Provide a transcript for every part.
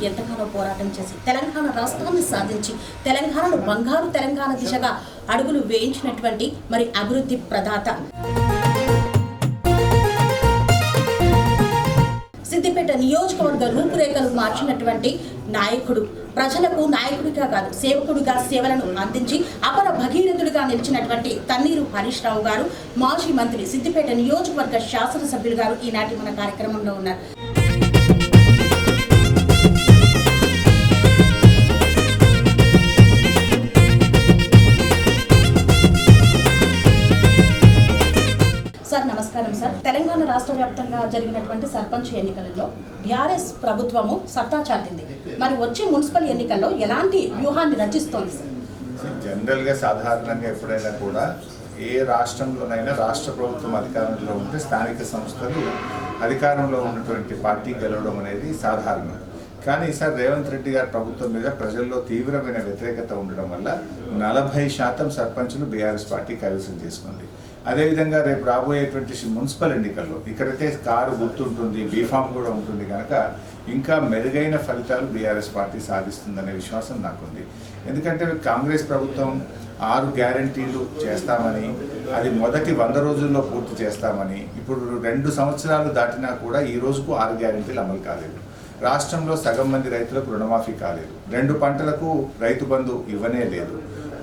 ఎంతగానో పోరాటం చేసి తెలంగాణ రాష్ట్రాన్ని సాధించి తెలంగాణను బంగారు తెలంగాణ దిశగా అడుగులు వేయించినటువంటి మరి అభివృద్ధి ప్రదాత సిద్దిపేట నియోజకవర్గ రూపురేఖలు మార్చినటువంటి నాయకుడు, ప్రజలకు నాయకుడిగా కాదు సేవకుడిగా సేవలను అందించి అపర భగీరథుడిగా నిలిచినటువంటి తన్నీరు హరీష్ రావు గారు, మాజీ మంత్రి, సిద్దిపేట నియోజకవర్గ శాసనసభ్యులు గారు ఈనాటి మన కార్యక్రమంలో ఉన్నారు. సార్ నమస్కారం సార్. తెలంగాణ రాష్ట్ర వ్యాప్తంగా జరిగినటువంటి సర్పంచ్ ఎన్నికలలో టీఆర్ఎస్ ప్రభుత్వము సత్తా చాటింది. మరి వచ్చే మున్సిపల్ ఎన్నికల్లో ఎలాంటి వ్యూహాన్ని రచిస్తోంది సార్? జనరల్గా సాధారణంగా ఎప్పుడైనా కూడా ఏ రాష్ట్రంలోనైనా రాష్ట్ర ప్రభుత్వం అధికారంలో ఉంటే స్థానిక సంస్థలు అధికారంలో ఉన్నటువంటి పార్టీ గెలవడం అనేది సాధారణం. కానీ ఈసారి రేవంత్ రెడ్డి గారి ప్రభుత్వం మీద ప్రజల్లో తీవ్రమైన వ్యతిరేకత ఉండడం వల్ల 40% సర్పంచులు బీఆర్ఎస్ పార్టీ కైవసం చేసుకుంది. అదేవిధంగా రేపు రాబోయేటువంటి మున్సిపల్ ఎన్నికల్లో ఇక్కడైతే కారు గుర్తుంటుంది, బీఫామ్ కూడా ఉంటుంది కనుక ఇంకా మెరుగైన ఫలితాలు బీఆర్ఎస్ పార్టీ సాధిస్తుందనే విశ్వాసం నాకుంది. ఎందుకంటే కాంగ్రెస్ ప్రభుత్వం 6 గ్యారంటీలు చేస్తామని, అది మొదటి 100 రోజుల్లో పూర్తి చేస్తామని, ఇప్పుడు 2 సంవత్సరాలు దాటినా కూడా ఈ రోజుకు 6 గ్యారంటీలు అమలు కాలేదు. రాష్ట్రంలో సగం మంది రైతులకు రుణమాఫీ కాలేదు. 2 పంటలకు రైతు బంధు ఇవ్వనే లేదు.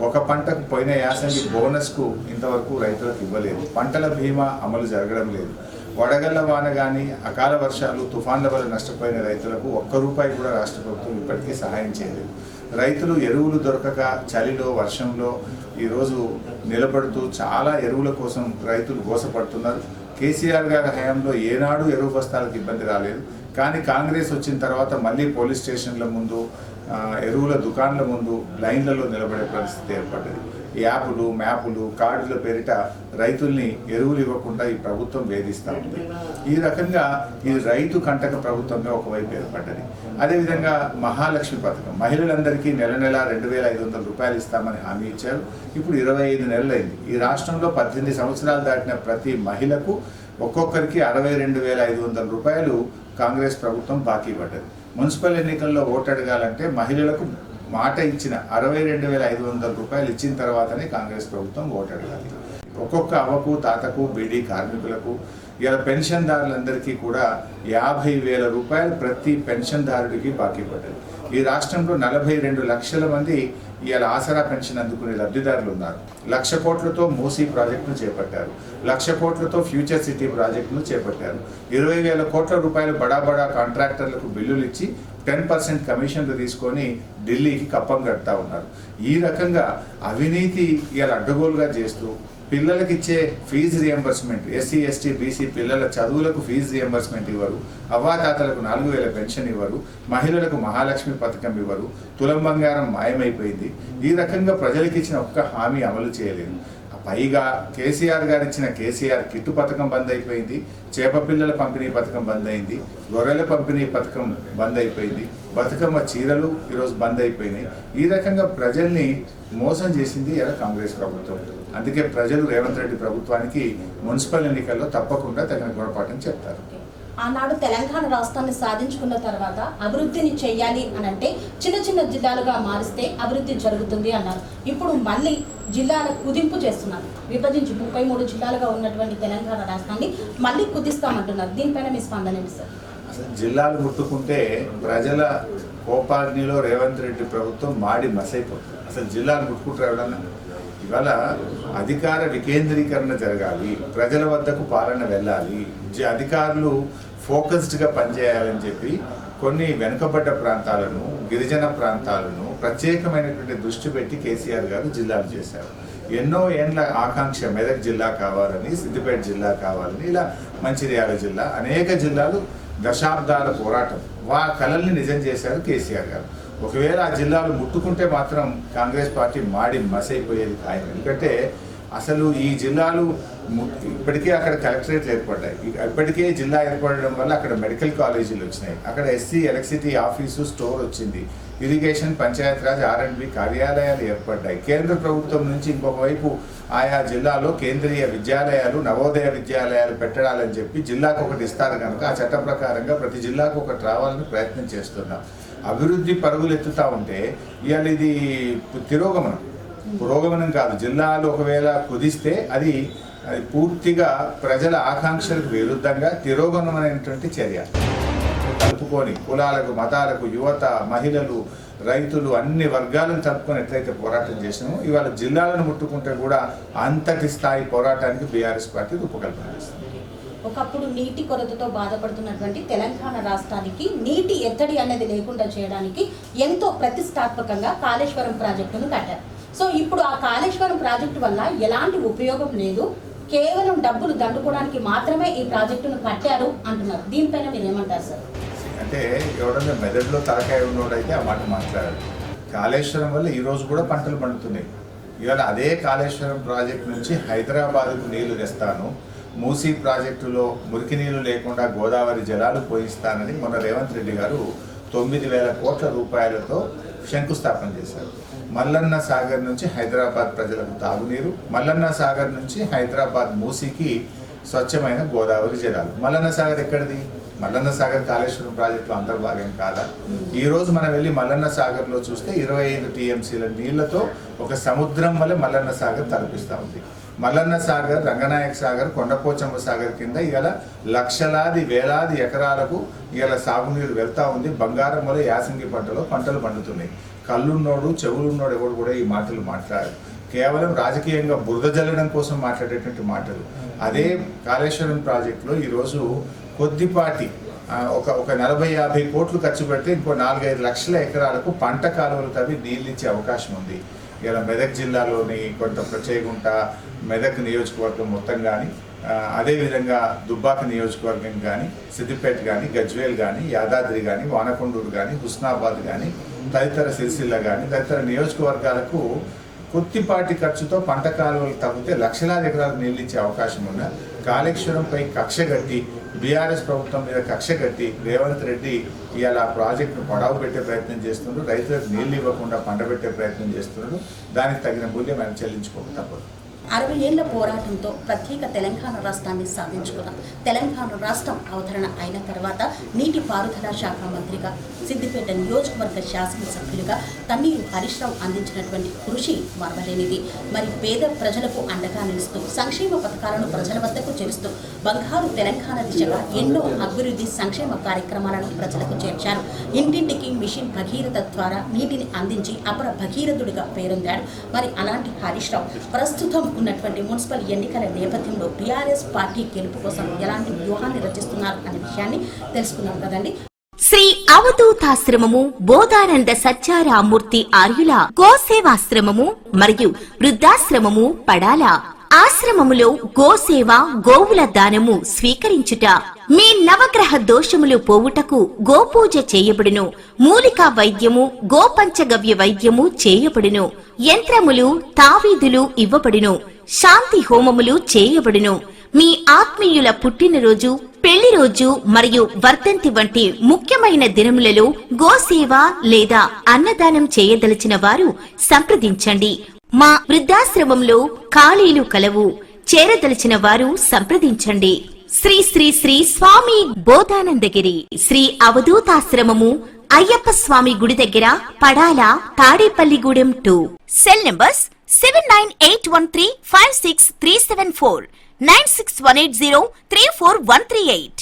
ఒక పంటకు పోయిన యాసంగి బోనస్కు ఇంతవరకు రైతులకు ఇవ్వలేదు. పంటల బీమా అమలు జరగడం లేదు. వడగళ్ల వాన కానీ అకాల వర్షాలు, తుఫాన్ల వల్ల నష్టపోయిన రైతులకు ₹1 కూడా రాష్ట్ర ప్రభుత్వం ఇప్పటికీ సహాయం చేయలేదు. రైతులు ఎరువులు దొరకక చలిలో వర్షంలో ఈరోజు నిలబడుతూ చాలా ఎరువుల కోసం రైతులు గోసపడుతున్నారు. కేసీఆర్ గారి హయాంలో ఏనాడు ఎరువు బస్తాలకు ఇబ్బంది రాలేదు. కానీ కాంగ్రెస్ వచ్చిన తర్వాత మళ్ళీ పోలీస్ స్టేషన్ల ముందు, ఎరువుల దుకాణాల ముందు లైన్లలో నిలబడే పరిస్థితి ఏర్పడ్డది. యాపులు, మ్యాపులు, కార్డుల పేరిట రైతుల్ని ఎరువులు ఇవ్వకుండా ఈ ప్రభుత్వం వేధిస్తూ ఉంది. ఈ రకంగా ఇది రైతు కంటక ప్రభుత్వంగా ఒకవైపు ఏర్పడ్డది. అదేవిధంగా మహాలక్ష్మి పథకం, మహిళలందరికీ నెల 2,500 రూపాయలు ఇస్తామని హామీ ఇచ్చారు. ఇప్పుడు 25 నెలలైంది. ఈ రాష్ట్రంలో 18 సంవత్సరాలు దాటిన ప్రతి మహిళకు ఒక్కొక్కరికి 62,500 రూపాయలు కాంగ్రెస్ ప్రభుత్వం బాకీ పడ్డది. మున్సిపల్ ఎన్నికల్లో ఓటు అడగాలంటే మహిళలకు మాట ఇచ్చిన 62,500 రూపాయలు ఇచ్చిన తర్వాతనే కాంగ్రెస్ ప్రభుత్వం ఓటు అడగాలి. ఒక్కొక్క అవ్వకు, తాతకు, బీడీ కార్మికులకు, ఇలా పెన్షన్దారులందరికీ కూడా 50,000 రూపాయలు ప్రతి పెన్షన్దారుడికి బాకీ పడ్డది. ఈ రాష్ట్రంలో 42 లక్షల మంది ఇవాళ ఆసరా పెన్షన్ అందుకునే లబ్ధిదారులు ఉన్నారు. 1,00,000 కోట్లతో మూసీ ప్రాజెక్టును చేపట్టారు. 1,00,000 కోట్లతో ఫ్యూచర్ సిటీ ప్రాజెక్టును చేపట్టారు. 20,000 కోట్ల రూపాయలు బడా కాంట్రాక్టర్లకు బిల్లులు ఇచ్చి 10% కమిషన్లు తీసుకొని ఢిల్లీకి కప్పం కడతా ఉన్నారు. ఈ రకంగా అవినీతి ఇలా అడ్డగోలుగా చేస్తూ పిల్లలకి ఇచ్చే fee reimbursement, SC, ST, BC పిల్లల చదువులకు ఫీజు రియంబర్స్మెంట్ ఇవ్వరు. అవ్వాతాతలకు 4,000 పెన్షన్ ఇవ్వరు. మహిళలకు మహాలక్ష్మి పథకం ఇవ్వరు. తులం బంగారం మాయమైపోయింది. ఈ రకంగా ప్రజలకు ఇచ్చిన ఒక్క హామీ అమలు చేయలేదు. పైగా కేసీఆర్ గారు ఇచ్చిన కేసీఆర్ కిట్టు పథకం బంద్ అయిపోయింది. చేప పిల్లల పంపిణీ పథకం బంద్ అయింది. గొర్రెల పంపిణీ పథకం బంద్ అయిపోయింది. బతుకమ్మ చీరలు ఈరోజు బంద్ అయిపోయినాయి. ఈ రకంగా ప్రజల్ని మోసం చేసింది ఇలా కాంగ్రెస్ ప్రభుత్వం. అందుకే ప్రజలు రేవంత్ రెడ్డి ప్రభుత్వానికి మున్సిపల్ ఎన్నికల్లో తప్పకుండా తగిన గుణపాఠం చెప్తారు. ఆనాడు తెలంగాణ రాష్ట్రాన్ని సాధించుకున్న తర్వాత అభివృద్ధిని చేయాలి అని అంటే చిన్న చిన్న జిల్లాలుగా మారిస్తే అభివృద్ధి జరుగుతుంది అన్నారు. ఇప్పుడు మళ్ళీ జిల్లాల కుదింపు చేస్తున్నారు. విభజించి 33 జిల్లాలుగా ఉన్నటువంటి తెలంగాణ రాష్ట్రాన్ని మళ్ళీ కుదిస్తామంటున్నారు. దీనిపైన మీ స్పందన ఏంటి సార్? అసలు జిల్లాలు ముట్టుకుంటే ప్రజల కోపాగ్నిలో రేవంత్ రెడ్డి ప్రభుత్వం మాడి మసైపోతుంది. అసలు జిల్లాలు ముట్టుకుంటారు ఎవరన్నా? ఇవాళ అధికార వికేంద్రీకరణ జరగాలి, ప్రజల వద్దకు పాలన వెళ్ళాలి, అధికారులు ఫోకస్డ్గా పనిచేయాలని చెప్పి కొన్ని వెనుకబడ్డ ప్రాంతాలను, గిరిజన ప్రాంతాలను ప్రత్యేకమైనటువంటి దృష్టి పెట్టి కేసీఆర్ గారు జిల్లాలు చేశారు. ఎన్నో ఏండ్ల ఆకాంక్ష మెదక్ జిల్లా కావాలని, సిద్దిపేట జిల్లా కావాలని, ఇలా మంచిర్యాల జిల్లా, అనేక జిల్లాలు దశాబ్దాల పోరాటం, కలల్ని నిజం చేశారు కేసీఆర్ గారు. ఒకవేళ ఆ జిల్లాలు ముట్టుకుంటే మాత్రం కాంగ్రెస్ పార్టీ మాడి మసైపోయేది ఖాయం. ఎందుకంటే అసలు ఈ జిల్లాలు ఇప్పటికే అక్కడ కలెక్టరేట్లు ఏర్పడ్డాయి. ఇప్పటికే జిల్లా ఏర్పడడం వల్ల అక్కడ మెడికల్ కాలేజీలు వచ్చినాయి. అక్కడ ఎస్సీ ఎలక్ట్రిసిటీ ఆఫీసు, స్టోర్ వచ్చింది. ఇరిగేషన్, పంచాయతీరాజ్, R&B కార్యాలయాలు ఏర్పడ్డాయి. కేంద్ర ప్రభుత్వం నుంచి ఇంకొక వైపు ఆయా జిల్లాలో కేంద్రీయ విద్యాలయాలు, నవోదయ విద్యాలయాలు పెట్టడాలని చెప్పి జిల్లాకు ఒకటి ఇస్తారు కనుక ఆ చట్ట ప్రకారంగా ప్రతి జిల్లాకు ఒకటి రావాలని ప్రయత్నం చేస్తున్నాం. అభివృద్ధి పరుగులు ఎత్తుతా ఉంటే ఇవాళ ఇది పురోగమనం కాదు. జిల్లాలు ఒకవేళ కుదిస్తే అది పూర్తిగా ప్రజల ఆకాంక్షలకు విరుద్ధంగా తిరోగమనమైనటువంటి చర్య. కలుపుకొని కులాలకు, మతాలకు, యువత, మహిళలు, రైతులు అన్ని వర్గాలను కలుపుకొని ఎట్లయితే పోరాటం చేసినామో ఇవాళ జిల్లాలను ముట్టుకుంటే కూడా అంతటి స్థాయి పోరాటానికి బీఆర్ఎస్ పార్టీ రూపకల్పన చేస్తుంది. ఒకప్పుడు నీటి కొరతతో బాధపడుతున్నటువంటి తెలంగాణ రాష్ట్రానికి నీటి ఎత్తడి అనేది లేకుండా చేయడానికి ఎంతో ప్రతిష్టాత్మకంగా కాళేశ్వరం ప్రాజెక్టును కట్టారు. సో ఇప్పుడు ఆ కాళేశ్వరం ప్రాజెక్టు వల్ల ఎలాంటి ఉపయోగం లేదు, కేవలం డబ్బులు దండుకోవడానికి మాత్రమే ఈ ప్రాజెక్టును కట్టారు అంటున్నారు. దీనిపైన మీరు ఏమంటారు సార్? అంటే ఎవడన్నా మెదడులో తలకాయ ఉన్నోడైతే ఆ మాట మాట్లాడారు. కాళేశ్వరం వల్ల ఈరోజు కూడా పంటలు పండుతున్నాయి. ఇవాళ అదే కాళేశ్వరం ప్రాజెక్టు నుంచి హైదరాబాద్కు నీళ్లు తెస్తాను, మూసీ ప్రాజెక్టులో మురికి నీళ్లు లేకుండా గోదావరి జలాలు పోయిస్తానని మొన్న రేవంత్ రెడ్డి గారు 9,000 కోట్ల రూపాయలతో శంకుస్థాపన చేశారు. మల్లన్న సాగర్ నుంచి హైదరాబాద్ ప్రజలకు తాగునీరు, మల్లన్న సాగర్ నుంచి హైదరాబాద్ మూసీకి స్వచ్ఛమైన గోదావరి జలాలు. మల్లన్న సాగర్ ఎక్కడిది? మల్లన్న సాగర్ కాళేశ్వరం ప్రాజెక్టులో అంతర్భాగం కాదా? ఈ రోజు మనం వెళ్ళి మల్లన్న సాగర్లో చూస్తే 25 టీఎంసీల నీళ్లతో ఒక సముద్రం వల్ల మల్లన్న సాగర్ తలపిస్తూ ఉంది. మల్లన్న సాగర్, రంగనాయక సాగర్, కొండపోచమ్మ సాగర్ కింద ఇవాళ లక్షలాది వేలాది ఎకరాలకు ఇవాళ సాగునీరు వెళ్తా ఉంది. బంగారం వల్ల యాసంగి పంటలు పండుతున్నాయి. కళ్ళున్నోడు చెవులున్నోడు ఎవడు కూడా ఈ మాటలు మాట్లాడారు. కేవలం రాజకీయంగా బురద జల్లడం కోసం మాట్లాడేటువంటి మాటలు. అదే కాళేశ్వరం ప్రాజెక్టులో ఈరోజు కొద్దిపాటి ఒక 40-50 కోట్లు ఖర్చు పెడితే ఇంకో 4-5 లక్షల ఎకరాలకు పంట కాలువలు తవ్వి నీళ్ళిచ్చే అవకాశం ఉంది. ఇలా మెదక్ జిల్లాలోని కొంత ప్రత్యేకుంట, మెదక్ నియోజకవర్గం మొత్తం కానీ, అదేవిధంగా దుబ్బాక నియోజకవర్గం కానీ, సిద్దిపేట కానీ, గజ్వేల్ కానీ, యాదాద్రి కానీ, వానకొండూరు కానీ, హుస్నాబాద్ కానీ, తదితర సిరిసిల్ల కానీ తదితర నియోజకవర్గాలకు కొద్దిపాటి ఖర్చుతో పంట కాలువలు తగ్గితే లక్షలాది ఎకరాలకు నీళ్ళు ఇచ్చే అవకాశం ఉన్న కాళేశ్వరంపై కక్ష కట్టి, బీఆర్ఎస్ ప్రభుత్వం మీద కక్ష కట్టి రేవంత్ రెడ్డి ఇవాళ ప్రాజెక్టును పొడవు పెట్టే ప్రయత్నం చేస్తున్నాడు. రైతులకు నీళ్ళు ఇవ్వకుండా పండబెట్టే ప్రయత్నం చేస్తున్నాడు. దానికి తగిన మూల్యం ఆయన చెల్లించుకోక తప్పదు. 60 ఏళ్ల పోరాటంతో ప్రత్యేక తెలంగాణ రాష్ట్రాన్ని సాధించుకున్నాం. తెలంగాణ రాష్ట్రం అవతరణ అయిన తర్వాత నీటిపారుదల శాఖ మంత్రిగా, సిద్దిపేట నియోజకవర్గ శాసనసభ్యులుగా తన్నీరు హరీష్ రావు అందించినటువంటి కృషి మరవలేనిది. మరి పేద ప్రజలకు అండగా నిలుస్తూ సంక్షేమ పథకాలను ప్రజల వద్దకు చేరుస్తూ బంగారు తెలంగాణ దిశగా ఎన్నో అభివృద్ధి సంక్షేమ కార్యక్రమాలను ప్రజలకు చేర్చారు. ఇంటింటికి మిషన్ భగీరథ ద్వారా నీటిని అందించి అపర భగీరథుడిగా పేరొందాడు. మరి అలాంటి హరీష్ రావు ప్రస్తుతం ఉన్నటువంటి మున్సిపల్ ఎన్నికల నేపథ్యంలో బీఆర్ఎస్ పార్టీ గెలుపు కోసం ఎలాంటి వ్యూహాన్ని రచిస్తున్నారు అనే విషయాన్ని తెలుసుకున్నాం కదండి. శ్రీ అవధూతాశ్రమము, బోధానంద సత్యారామూర్తి ఆర్యుల గోసేవాశ్రమము మరియు వృద్ధాశ్రమము పడాల. ఆశ్రమములో గోసేవ, గోవుల దానము స్వీకరించుట, మీ నవగ్రహ దోషములు పోవుటకు గోపూజ చేయబడును. మూలికా వైద్యము, గోపంచగవ్య వైద్యము చేయబడును. యంత్రములు, తావీదులు ఇవ్వబడును. శాంతి హోమములు చేయబడును. మీ ఆత్మీయుల పుట్టినరోజు, పెళ్లి రోజు మరియు వర్ధంతి వంటి ముఖ్యమైన దినములలో గోసేవ లేదా అన్నదానం చేయదలిచిన వారు సంప్రదించండి. మా వృద్ధాశ్రమంలో ఖాళీలు కలవు. చేరదలిచిన వారు సంప్రదించండి. శ్రీ శ్రీ శ్రీ స్వామి బోధానందగిరి శ్రీ అవధూతాశ్రమము, అయ్యప్ప స్వామి గుడి దగ్గర, పడాల, తాడేపల్లిగూడెం 2. Cell numbers 7981356374, 96180341138.